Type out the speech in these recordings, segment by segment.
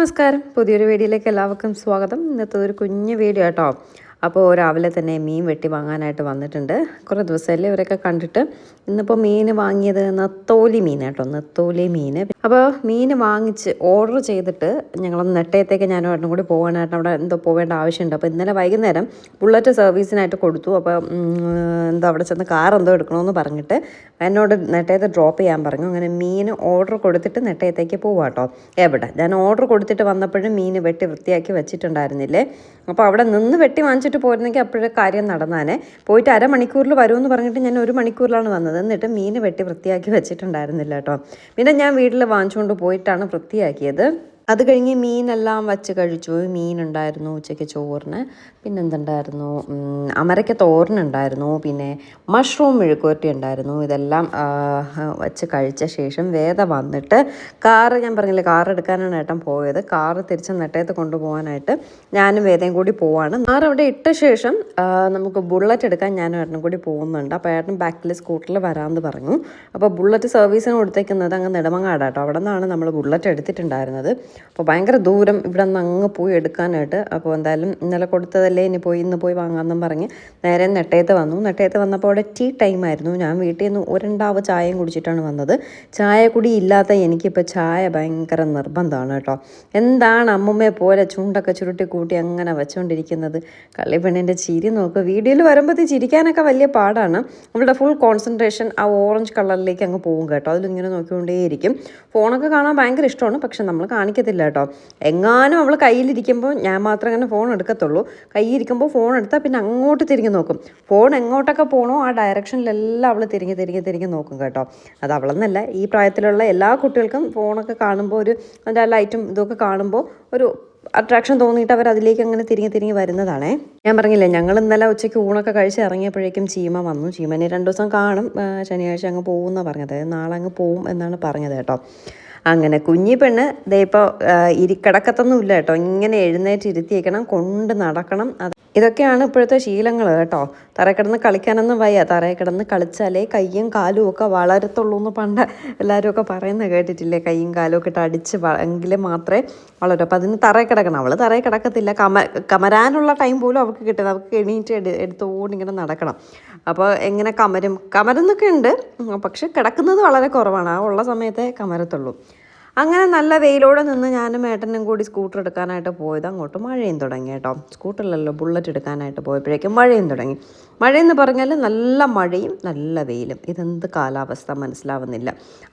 നമസ്കാരം, പുതിയൊരു വീഡിയോയിലേക്ക് എല്ലാവർക്കും സ്വാഗതം. ഇന്നത്തെ ഒരു കുഞ്ഞു വീഡിയോ കേട്ടോ. അപ്പോൾ രാവിലെ തന്നെ മീൻ വെട്ടി വാങ്ങാനായിട്ട് വന്നിട്ടുണ്ട്. കുറേ ദിവസമല്ലേ ഇവരൊക്കെ കണ്ടിട്ട്. ഇന്നിപ്പോൾ മീൻ വാങ്ങിയത് നെത്തോലി മീൻ കേട്ടോ, നെത്തോലി മീൻ. അപ്പോൾ മീൻ വാങ്ങിച്ച് ഓർഡർ ചെയ്തിട്ട് ഞങ്ങളൊന്ന് നെട്ടയത്തേക്ക് ഞാനും ഏട്ടനും കൂടി പോകാനായിട്ട് അവിടെ എന്തോ പോവേണ്ട ആവശ്യമുണ്ട്. അപ്പോൾ ഇന്നലെ വൈകുന്നേരം ബുള്ളറ്റ് സർവീസിനായിട്ട് കൊടുത്തു. അപ്പോൾ എന്തോ അവിടെ ചെന്ന് കാർ എന്തോ എടുക്കണമെന്ന് പറഞ്ഞിട്ട് എന്നോട് നെട്ടയത്ത് ഡ്രോപ്പ് ചെയ്യാൻ പറഞ്ഞു. അങ്ങനെ മീൻ ഓർഡർ കൊടുത്തിട്ട് നെട്ടയത്തേക്ക് പോവാം കേട്ടോ. എവിടെ ഞാൻ ഓർഡർ കൊടുത്തിട്ട് വന്നപ്പോഴും മീൻ വെട്ടി വൃത്തിയാക്കി വെച്ചിട്ടുണ്ടായിരുന്നില്ലേ. അപ്പോൾ അവിടെ നിന്ന് വെട്ടി വാങ്ങിച്ചിട്ട് പോയിരുന്നെങ്കിൽ അപ്പോഴേ കാര്യം നടന്നാനെ. പോയിട്ട് അരമണിക്കൂറിൽ വരുമെന്ന് പറഞ്ഞിട്ട് ഞാൻ 1 മണിക്കൂറിലാണ് വന്നത്. എന്നിട്ട് മീൻ വെട്ടി വൃത്തിയാക്കി വെച്ചിട്ടുണ്ടായിരുന്നില്ല കേട്ടോ. പിന്നെ ഞാൻ വീട്ടിൽ വാങ്ങിച്ചുകൊണ്ട് പോയിട്ടാണ് വൃത്തിയാക്കിയത്. അത് കഴിഞ്ഞ് മീനെല്ലാം വച്ച് കഴിച്ചു. മീനുണ്ടായിരുന്നു ഉച്ചയ്ക്ക് ചോറിന്. പിന്നെ എന്തുണ്ടായിരുന്നു, അമരയ്ക്ക തോരനുണ്ടായിരുന്നു, പിന്നെ മഷ്റൂം മെഴുക്കുവരട്ടി ഉണ്ടായിരുന്നു. ഇതെല്ലാം വച്ച് കഴിച്ച ശേഷം വേദ വന്നിട്ട് ഞാൻ പറഞ്ഞില്ലേ കാർ എടുക്കാനാണ് ഏട്ടൻ പോയത്. കാറ് തിരിച്ച് നെട്ടയത്ത് കൊണ്ടുപോകാനായിട്ട് ഞാനും വേദയും കൂടി പോവാണ്. കാർ അവിടെ ഇട്ട ശേഷം നമുക്ക് ബുള്ളറ്റ് എടുക്കാൻ ഞാനും ഏട്ടനും കൂടി പോകുന്നുണ്ട്. അപ്പോൾ ഏട്ടൻ ബാക്കിൽ സ്കൂട്ടറിൽ വരാമെന്ന് പറഞ്ഞു. അപ്പോൾ ബുള്ളറ്റ് സർവീസിന് കൊടുത്തേക്കുന്നത് അങ്ങ് നെടുമങ്ങാടാട്ടോ. അവിടെ നിന്നാണ് നമ്മൾ ബുള്ളറ്റ് എടുത്തിട്ടുണ്ടായിരുന്നത്. അപ്പോൾ ഭയങ്കര ദൂരം ഇവിടെ നിന്ന് അങ്ങ് പോയി എടുക്കാനായിട്ട്. അപ്പോൾ എന്തായാലും ഇന്നലെ കൊടുത്തതല്ലേ, ഇന്ന് പോയി വാങ്ങാമെന്നും പറഞ്ഞ് നേരെ നെട്ടയത്ത് വന്നു. നെട്ടയത്ത് വന്നപ്പോൾ അവിടെ ടീ ടൈമായിരുന്നു. ഞാൻ വീട്ടിൽ നിന്ന് 1 ചായയും കുടിച്ചിട്ടാണ് വന്നത്. ചായ കുടി ഇല്ലാത്ത എനിക്കിപ്പോൾ ചായ ഭയങ്കര നിർബന്ധമാണ് കേട്ടോ. എന്താണ് അമ്മുമ്മയെ പോലെ ചുണ്ടൊക്കെ ചുരുട്ടി കൂട്ടി അങ്ങനെ വെച്ചുകൊണ്ടിരിക്കുന്നത്. കള്ളിപ്പെണ്ണിൻ്റെ ചിരി നോക്കുക. വീഡിയോയിൽ വരുമ്പോഴത്തേക്ക് ചിരിക്കാനൊക്കെ വലിയ പാടാണ്. അവളുടെ ഫുൾ കോൺസെൻട്രേഷൻ ആ ഓറഞ്ച് കളറിലേക്ക് അങ്ങ് പോകും കേട്ടോ. അതിലിങ്ങനെ നോക്കിക്കൊണ്ടേയിരിക്കും. ഫോണൊക്കെ കാണാൻ ഭയങ്കര ഇഷ്ടമാണ്, പക്ഷെ നമ്മൾ കാണിക്കത്തില്ല കേട്ടോ. എങ്ങാനും അവൾ കയ്യിലിരിക്കുമ്പോൾ ഞാൻ മാത്രം അങ്ങനെ ഫോൺ എടുക്കത്തുള്ളൂ. കയ്യിരിക്കുമ്പോൾ ഫോൺ എടുത്താൽ പിന്നെ അങ്ങോട്ട് തിരിഞ്ഞ് നോക്കും. ഫോൺ എങ്ങോട്ടൊക്കെ പോകണോ ആ ഡയറക്ഷനിലെല്ലാം അവൾ തിരിഞ്ഞ് നോക്കും കേട്ടോ. അത് അവളെന്നല്ല, ഈ പ്രായത്തിലുള്ള എല്ലാ കുട്ടികൾക്കും ഫോണൊക്കെ കാണുമ്പോൾ അതിൻ്റെ ആ ലൈറ്റും ഇതൊക്കെ കാണുമ്പോൾ ഒരു അട്രാക്ഷൻ തോന്നിയിട്ട് അവർ അതിലേക്ക് അങ്ങനെ തിരിഞ്ഞ് വരുന്നതാണേ. ഞാൻ പറഞ്ഞില്ലേ, ഞങ്ങൾ ഇന്നലെ ഉച്ചയ്ക്ക് ഊണൊക്കെ കഴിച്ച് ഇറങ്ങിയപ്പോഴേക്കും ചീമ വന്നു. ചീമനെ 2 ദിവസം കാണും. ശനിയാഴ്ച അങ്ങ് പോകും എന്നാണ് പറഞ്ഞത്. നാളെ അങ്ങ് പോവും എന്നാണ് പറഞ്ഞത് കേട്ടോ. അങ്ങനെ കുഞ്ഞി പെണ്ണ് ദേ ഇപ്പോൾ കിടക്കത്തൊന്നും ഇല്ല കേട്ടോ. ഇങ്ങനെ എഴുന്നേറ്റ് ഇരുത്തിയേക്കണം, കൊണ്ട് നടക്കണം. ഇതൊക്കെയാണ് ഇപ്പോഴത്തെ ശീലങ്ങൾ കേട്ടോ. തറയിൽ കിടന്ന് കളിക്കാനൊന്നും വയ്യ. തറയിൽ കിടന്ന് കളിച്ചാലേ കയ്യും കാലും ഒക്കെ വളരത്തുള്ളൂ എന്ന് പണ്ട് എല്ലാവരും ഒക്കെ പറയുന്നത് കേട്ടിട്ടില്ലേ. കയ്യും കാലും ഒക്കെ ഇട്ട് അടിച്ച് എങ്കിൽ മാത്രമേ വളരൂ. അപ്പോൾ അതിന് തറയിൽ കിടക്കണം. അവൾ തറയിൽ കിടക്കത്തില്ല. കമരാനുള്ള ടൈം പോലും അവൾക്ക് കിട്ടുന്നത്. അവൾക്ക് എണീറ്റ് എടുത്തുകൊണ്ട് ഇങ്ങനെ നടക്കണം. അപ്പോൾ എങ്ങനെ കമരുന്നൊക്കെ ഉണ്ട്, പക്ഷെ കിടക്കുന്നത് വളരെ കുറവാണ്. ആ ഉള്ള സമയത്തേ കമരത്തുള്ളൂ. അങ്ങനെ നല്ല വെയിലോടെ നിന്ന് ഞാനും ഏട്ടനും കൂടി സ്കൂട്ടർ എടുക്കാനായിട്ട് പോയത്. അങ്ങോട്ട് മഴയും തുടങ്ങി കേട്ടോ. സ്കൂട്ടറിലല്ലോ, ബുള്ളറ്റ് എടുക്കാനായിട്ട് പോയപ്പോഴേക്കും മഴയും തുടങ്ങി. മഴയെന്ന് പറഞ്ഞാൽ നല്ല മഴയും നല്ല വെയിലും. ഇതെന്ത് കാലാവസ്ഥ മനസ്സിലാവുന്നില്ല.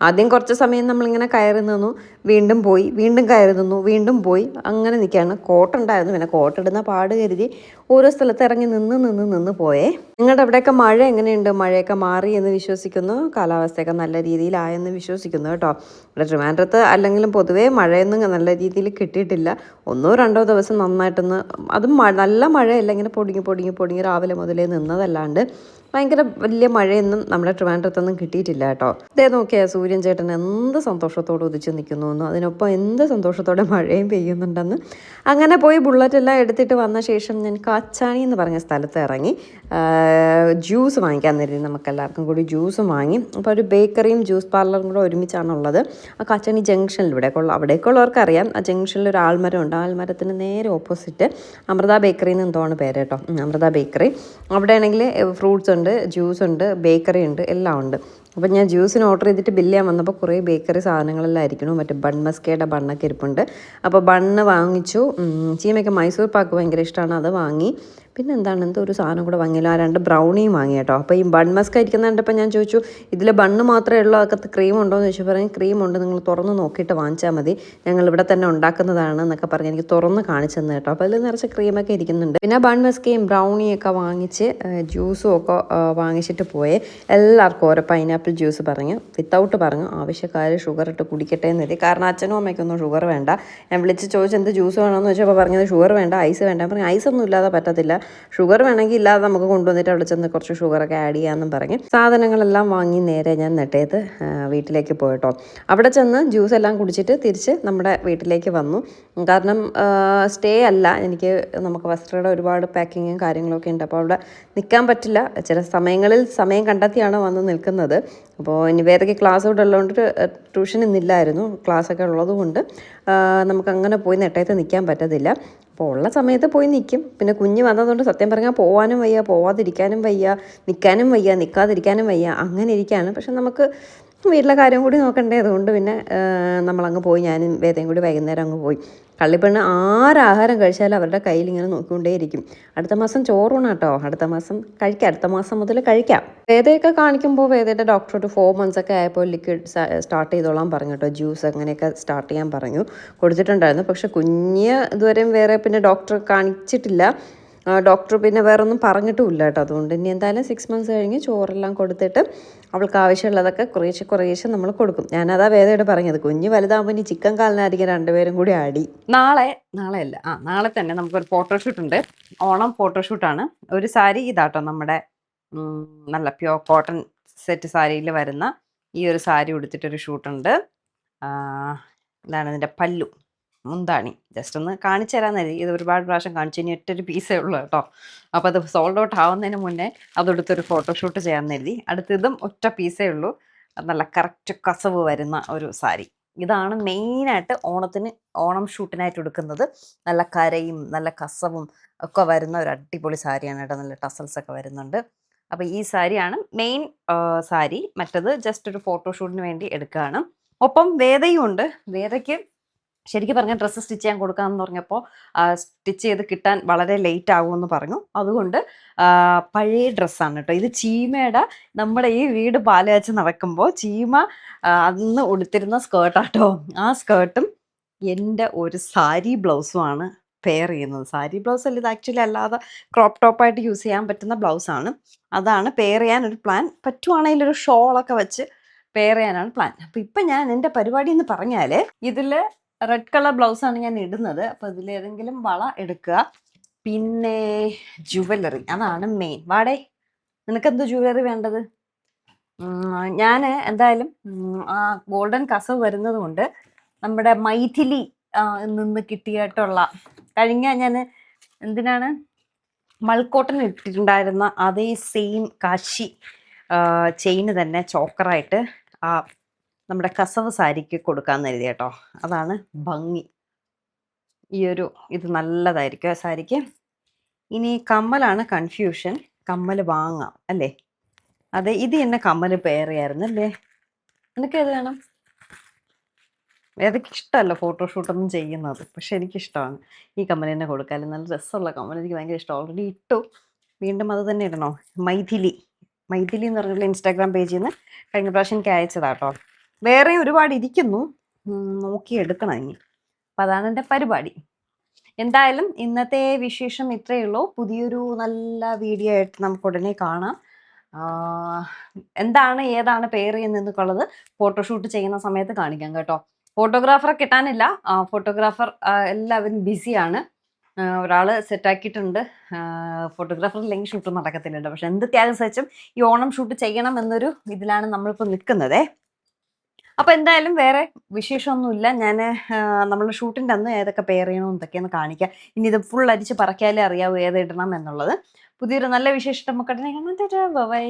ആദ്യം കുറച്ച് സമയം നമ്മളിങ്ങനെ കയറി നിന്നു, വീണ്ടും പോയി, വീണ്ടും കയറി നിന്നു, വീണ്ടും പോയി, അങ്ങനെ നിൽക്കുകയാണ്. കോട്ടുണ്ടായിരുന്നു, പിന്നെ കോട്ടിടുന്ന പാട് കരുതി ഓരോ സ്ഥലത്ത് ഇറങ്ങി നിന്ന് പോയേ. നിങ്ങളുടെ അവിടെയൊക്കെ മഴ എങ്ങനെയുണ്ട്? മഴയൊക്കെ മാറി എന്ന് വിശ്വസിക്കുന്നു. കാലാവസ്ഥയൊക്കെ നല്ല രീതിയിലായെന്ന് വിശ്വസിക്കുന്നു കേട്ടോ. ഇവിടെ ട്രിവാൻഡ്രത്ത് അല്ലെങ്കിലും പൊതുവേ മഴയൊന്നും നല്ല രീതിയിൽ കിട്ടിയിട്ടില്ല. 1-2 ദിവസം നന്നായിട്ടൊന്ന്, അതും നല്ല മഴയല്ല, ഇങ്ങനെ പൊടിങ്ങി രാവിലെ മുതലേ നിന്നതല്ലാണ്ട് ഭയങ്കര വലിയ മഴയൊന്നും നമ്മുടെ ട്രിവാൻഡ്രത്തൊന്നും കിട്ടിയിട്ടില്ല കേട്ടോ. ഇതേ നോക്കിയാൽ സൂര്യൻ ചേട്ടൻ എന്ത് സന്തോഷത്തോടെ ഉദിച്ച് നിൽക്കുന്നു എന്നും അതിനൊപ്പം എന്ത് സന്തോഷത്തോടെ മഴയും പെയ്യുന്നുണ്ടെന്ന്. അങ്ങനെ പോയി ബുള്ളറ്റെല്ലാം എടുത്തിട്ട് വന്ന ശേഷം ഞാൻ കാച്ചാണി എന്ന് പറഞ്ഞ സ്ഥലത്ത് ഇറങ്ങി ജ്യൂസ് വാങ്ങിക്കാൻ നേരം നമുക്കെല്ലാവർക്കും കൂടി ജ്യൂസും വാങ്ങി. അപ്പോൾ ഒരു ബേക്കറിയും ജ്യൂസ് പാർലറും കൂടെ ഒരുമിച്ചാണുള്ളത്. ആ കാച്ചാണി ജംഗ്ഷനിൽ അവിടേക്കുള്ളവർക്ക് അറിയാം. ആ ജംഗ്ഷനിൽ ഒരു ആൽമരമുണ്ട്. ആൽമരത്തിന് നേരെ ഓപ്പോസിറ്റ് അമൃത ബേക്കറി എന്ന് എന്തോണ് പേര് കേട്ടോ. അമൃത ബേക്കറി. അവിടെ ആണെങ്കിൽ ഫ്രൂട്ട്സ് ഉണ്ട്, ജ്യൂസ് ഉണ്ട്, ബേക്കറി ഉണ്ട്, എല്ലാം ഉണ്ട്. അപ്പോൾ ഞാൻ ജ്യൂസിന് ഓർഡർ ചെയ്തിട്ട് ബില്ല് ചെയ്യാൻ വന്നപ്പോൾ കുറേ ബേക്കറി സാധനങ്ങളെല്ലാം ആയിരിക്കണം. മറ്റേ ബൺമസ്കയുടെ ബണ്ണൊക്കെ ഇരിപ്പുണ്ട്. അപ്പോൾ ബണ്ണ് വാങ്ങിച്ചു. ചീമയ്ക്ക് മൈസൂർ പാക്ക് ഭയങ്കര ഇഷ്ടമാണ്, അത് വാങ്ങി. പിന്നെ എന്തോ ഒരു സാധനം കൂടെ വാങ്ങിയില്ല. ആ 2 ബ്രൗണിയും വാങ്ങി കേട്ടോ. അപ്പോൾ ഈ ബൺമസ്ക ഇരിക്കുന്ന കണ്ടപ്പോൾ ഞാൻ ചോദിച്ചു, ഇതിൽ ബണ്ണ് മാത്രമേ ഉള്ളൂ, അകത്ത് ക്രീം ഉണ്ടോ എന്ന് ചോദിച്ചു. പറഞ്ഞു ക്രീമുണ്ട്, നിങ്ങൾ തുറന്ന് നോക്കിയിട്ട് വാങ്ങിച്ചാൽ മതി, ഞങ്ങൾ ഇവിടെ തന്നെ ഉണ്ടാക്കുന്നതാണ് എന്നൊക്കെ പറഞ്ഞ് എനിക്ക് തുറന്ന് കാണിച്ചു തന്നു കേട്ടോ. അപ്പോൾ അതിൽ നിറച്ച് ക്രീമൊക്കെ ഇരിക്കുന്നുണ്ട്. പിന്നെ ബൺമസ്കയും ബ്രൗണിയൊക്കെ വാങ്ങിച്ച് ജ്യൂസും ഒക്കെ വാങ്ങിച്ചിട്ട് പോയേ. എല്ലാവർക്കും ഓരോ പൈനാപ്പിൾ ജ്യൂസ് പറഞ്ഞു, വിത്തൗട്ട് പറഞ്ഞു. ആവശ്യക്കാർ ഷുഗർ ഇട്ട് കുടിക്കട്ടെ എന്നെത്തി. കാരണം അച്ഛനും അമ്മയ്ക്കൊന്നും ഷുഗർ വേണ്ട. ഞാൻ വിളിച്ച് ചോദിച്ചു എന്ത് ജ്യൂസ് വേണമെന്ന് ചോദിച്ചപ്പോൾ പറഞ്ഞത് ഷുഗർ വേണ്ട, ഐസ് വേണ്ട. പറഞ്ഞു ഐസൊന്നും ഇല്ലാതെ പറ്റത്തില്ല, ഷുഗർ വേണമെങ്കിൽ ഇല്ലാതെ നമുക്ക് കൊണ്ടുവന്നിട്ട് അവിടെ ചെന്ന് കുറച്ച് ഷുഗറൊക്കെ ആഡ് ചെയ്യാമെന്നും പറഞ്ഞ് സാധനങ്ങളെല്ലാം വാങ്ങി നേരെ ഞാൻ നെട്ടയത്ത് വീട്ടിലേക്ക് പോയിട്ടോ. അവിടെ ചെന്ന് ജ്യൂസ് എല്ലാം കുടിച്ചിട്ട് തിരിച്ച് നമ്മുടെ വീട്ടിലേക്ക് വന്നു. കാരണം സ്റ്റേ അല്ല, നമുക്ക് വസ്ത്രയുടെ ഒരുപാട് പാക്കിങ്ങും കാര്യങ്ങളൊക്കെ ഉണ്ട്. അപ്പോൾ അവിടെ നിൽക്കാൻ പറ്റില്ല. ചില സമയങ്ങളിൽ സമയം കണ്ടെത്തിയാണ് വന്ന് നിൽക്കുന്നത്. അപ്പോൾ ഇനി വേദയ്ക്ക് ക്ലാസ് കൂടെ ഉള്ളതുകൊണ്ട് ട്യൂഷൻ ഇന്നില്ലായിരുന്നു. ക്ലാസ്സൊക്കെ ഉള്ളതുകൊണ്ട് നമുക്കങ്ങനെ പോയി നെട്ടയത്ത് നിൽക്കാൻ പറ്റത്തില്ല. അപ്പോൾ ഉള്ള സമയത്ത് പോയി നിൽക്കും. പിന്നെ കുഞ്ഞ് വന്നതുകൊണ്ട് സത്യം പറഞ്ഞാൽ പോകാനും വയ്യ, പോവാതിരിക്കാനും വയ്യ, നിൽക്കാനും വയ്യ, നിൽക്കാതിരിക്കാനും വയ്യ, അങ്ങനെ ഇരിക്കുകയാണ്. പക്ഷെ നമുക്ക് വീട്ടിലെ കാര്യം കൂടി നോക്കണ്ടേ. അതുകൊണ്ട് പിന്നെ നമ്മളങ്ങ് പോയി, ഞാനും വേദയും കൂടി വൈകുന്നേരം അങ്ങ് പോയി. കള്ളിപ്പെണ്ണ് ആരാഹാരം കഴിച്ചാലും അവരുടെ കയ്യിൽ ഇങ്ങനെ നോക്കിക്കൊണ്ടേയിരിക്കും. അടുത്ത മാസം ചോറൂണാട്ടോ, അടുത്ത മാസം കഴിക്കാം, അടുത്ത മാസം മുതൽ കഴിക്കാം. വേദയൊക്കെ കാണിക്കുമ്പോൾ വേദയുടെ ഡോക്ടർ ഒരു 4 months ഒക്കെ ആയപ്പോൾ ലിക്വിഡ് സ്റ്റാർട്ട് ചെയ്തോളാൻ പറഞ്ഞു കേട്ടോ. ജ്യൂസ് അങ്ങനെയൊക്കെ സ്റ്റാർട്ട് ചെയ്യാൻ പറഞ്ഞു, കൊടുത്തിട്ടുണ്ടായിരുന്നു. പക്ഷെ കുഞ്ഞ് ഇതുവരെയും വേറെ പിന്നെ ഡോക്ടർ കാണിച്ചിട്ടില്ല. ഡോക്ടർ പിന്നെ വേറെ ഒന്നും പറഞ്ഞിട്ടുമില്ല കേട്ടോ. അതുകൊണ്ട് ഇനി എന്തായാലും 6 months കഴിഞ്ഞ് ചോറെല്ലാം കൊടുത്തിട്ട് അവൾക്ക് ആവശ്യമുള്ളതൊക്കെ കുറേശ്ശെ നമ്മൾ കൊടുക്കും. ഞാനതാ വേദയോട് പറഞ്ഞത്, കുഞ്ഞ് വലുതാകുമ്പോൾ ഇനി ചിക്കൻ കാലിനായിരിക്കും രണ്ടുപേരും കൂടി ആടി. നാളെ തന്നെ നമുക്കൊരു ഫോട്ടോഷൂട്ട് ഉണ്ട്. ഓണം ഫോട്ടോഷൂട്ടാണ്. ഒരു സാരി ഇതാട്ടോ, നമ്മുടെ നല്ല പ്യോർ കോട്ടൺ സെറ്റ് സാരിയിൽ വരുന്ന ഈ ഒരു സാരി ഉടുത്തിട്ടൊരു ഷൂട്ടുണ്ട്. ഇതാണ് ഇതിൻ്റെ പല്ലു, മുന്താണി. ജസ്റ്റ് ഒന്ന് കാണിച്ചു തരാമെന്നല്ലേ, ഇത് ഒരുപാട് പ്രാവശ്യം കാണിച്ചു, ഇനി ഒറ്റൊരു പീസേ ഉള്ളൂ കേട്ടോ. അപ്പോൾ അത് സോൾഡ് ഔട്ട് ആവുന്നതിന് മുന്നേ അതെടുത്തൊരു ഫോട്ടോഷൂട്ട് ചെയ്യാമെന്ന് കരുതി. അടുത്തതും ഒറ്റ പീസേ ഉള്ളൂ. നല്ല കറക്റ്റ് കസവ് വരുന്ന ഒരു സാരി. ഇതാണ് മെയിനായിട്ട് ഓണം ഷൂട്ടിനായിട്ട് എടുക്കുന്നത്. നല്ല കരയും നല്ല കസവും ഒക്കെ വരുന്ന ഒരു അടിപൊളി സാരിയാണ് കേട്ടോ. നല്ല ടസൽസ് ഒക്കെ വരുന്നുണ്ട്. അപ്പോൾ ഈ സാരിയാണ് മെയിൻ സാരി. മറ്റത് ജസ്റ്റ് ഒരു ഫോട്ടോഷൂട്ടിന് വേണ്ടി എടുക്കുകയാണ്. ഒപ്പം വേദയും ഉണ്ട്. വേദയ്ക്ക് ശരിക്കും പറഞ്ഞാൽ ഡ്രസ്സ് സ്റ്റിച്ച് ചെയ്യാൻ കൊടുക്കാമെന്ന് പറഞ്ഞപ്പോൾ സ്റ്റിച്ച് ചെയ്ത് കിട്ടാൻ വളരെ ലേറ്റ് ആകുമെന്ന് പറഞ്ഞു. അതുകൊണ്ട് പഴയ ഡ്രസ്സാണ് കേട്ടോ. ഇത് ചീമയുടെ, നമ്മുടെ ഈ വീട് പാലുകാച്ച് നടക്കുമ്പോൾ ചീമ അന്ന് ഉടുത്തിരുന്ന സ്കേർട്ടാട്ടോ. ആ സ്കേർട്ടും എൻ്റെ ഒരു സാരി ബ്ലൗസുമാണ് പെയർ ചെയ്യുന്നത്. സാരി ബ്ലൗസ് അല്ല ഇത്, ആക്ച്വലി അല്ലാതെ ക്രോപ്പ് ടോപ്പായിട്ട് യൂസ് ചെയ്യാൻ പറ്റുന്ന ബ്ലൗസാണ്. അതാണ് പെയർ ചെയ്യാനൊരു പ്ലാൻ. പറ്റുവാണെങ്കിൽ ഒരു ഷോളൊക്കെ വെച്ച് പെയർ ചെയ്യാനാണ് പ്ലാൻ. അപ്പം ഇപ്പം ഞാൻ എൻ്റെ പരിപാടി എന്ന് പറഞ്ഞാൽ, ഇതിൽ റെഡ് കളർ ബ്ലൗസാണ് ഞാൻ ഇടുന്നത്. അപ്പോൾ ഇതിലേതെങ്കിലും വള എടുക്കുക, പിന്നെ ജുവലറി, അതാണ് മെയിൻ. വാടേ, നിനക്കെന്തോ ജുവലറി വേണ്ടത്? ഞാൻ എന്തായാലും ആ ഗോൾഡൻ കസവ് വരുന്നത് കൊണ്ട് നമ്മുടെ മൈഥിലി നിന്ന് കിട്ടിയിട്ടുള്ള, കഴിഞ്ഞ ഞാൻ എന്തിനാണ് മൾക്കോട്ടൻ ഇട്ടിട്ടുണ്ടായിരുന്ന അതേ സെയിം കാശി ചെയിന് തന്നെ ചോക്കറായിട്ട് നമ്മുടെ കസവ് സാരിക്ക് കൊടുക്കാമെന്ന് കരുതി കേട്ടോ. അതാണ് ഭംഗി. ഇത് നല്ലതായിരിക്കും ആ സാരിക്ക്. ഇനി കമ്മലാണ് കൺഫ്യൂഷൻ. കമ്മൽ വാങ്ങാം അല്ലേ? അതെ, ഇത് തന്നെ കമ്മൽ പെയർ ചെയ്യായിരുന്നു അല്ലേ? നിനക്ക് ഏത് വേണം? ഏതൊക്കെ ഇഷ്ടമല്ല ഫോട്ടോഷൂട്ടൊന്നും ചെയ്യുന്നത്, പക്ഷെ എനിക്കിഷ്ടമാണ്. ഈ കമ്മൽ തന്നെ കൊടുക്കാമല്ലോ, നല്ല രസമുള്ള കമ്മൽ, എനിക്ക് ഭയങ്കര ഇഷ്ടം. ഓൾറെഡി ഇട്ടു, വീണ്ടും അത് തന്നെ ഇടണോ? മൈഥിലി എന്ന് പറഞ്ഞിട്ടുള്ള ഇൻസ്റ്റാഗ്രാം പേജിൽ നിന്ന് കഴിഞ്ഞ പ്രാവശ്യം എനിക്ക് അയച്ചതാട്ടോ. വേറെ ഒരുപാട് ഇരിക്കുന്നു, നോക്കിയെടുക്കണം ഇനി. അപ്പം അതാണ് എൻ്റെ പരിപാടി. എന്തായാലും ഇന്നത്തെ വിശേഷം ഇത്രയേ ഉള്ളൂ. പുതിയൊരു നല്ല വീഡിയോ ആയിട്ട് നമുക്ക് ഉടനെ കാണാം. ഏതാണ് പെയർ ചെയ്യുന്നതെന്നുള്ളത് ഫോട്ടോഷൂട്ട് ചെയ്യുന്ന സമയത്ത് കാണിക്കാം കേട്ടോ. ഫോട്ടോഗ്രാഫറെ കിട്ടാനില്ല. ഫോട്ടോഗ്രാഫർ എല്ലാവരും ബിസിയാണ്. ഒരാൾ സെറ്റാക്കിയിട്ടുണ്ട്. ഫോട്ടോഗ്രാഫർ ഇല്ലെങ്കിൽ ഷൂട്ട് നടക്കത്തില്ലല്ലോ. പക്ഷെ എന്ത് ത്യാഗം സഹിച്ചും ഈ ഓണം ഷൂട്ട് ചെയ്യണം എന്നൊരു ഇതിലാണ് നമ്മളിപ്പോൾ നിൽക്കുന്നതേ. അപ്പോൾ എന്തായാലും വേറെ വിശേഷമൊന്നുമില്ല. ഞാൻ നമ്മളുടെ ഷൂട്ടിൻ്റെ അന്ന് ഏതൊക്കെ പെയർ ചെയ്യണം എന്തൊക്കെയെന്ന് കാണിക്കാം. ഇനി ഇത് ഫുൾ അടിച്ച് പറക്കിയാലേ അറിയാവൂ ഏതിടണം എന്നുള്ളത്. പുതിയൊരു നല്ല വിശേഷം നമുക്ക് കാണാം. ബൈ.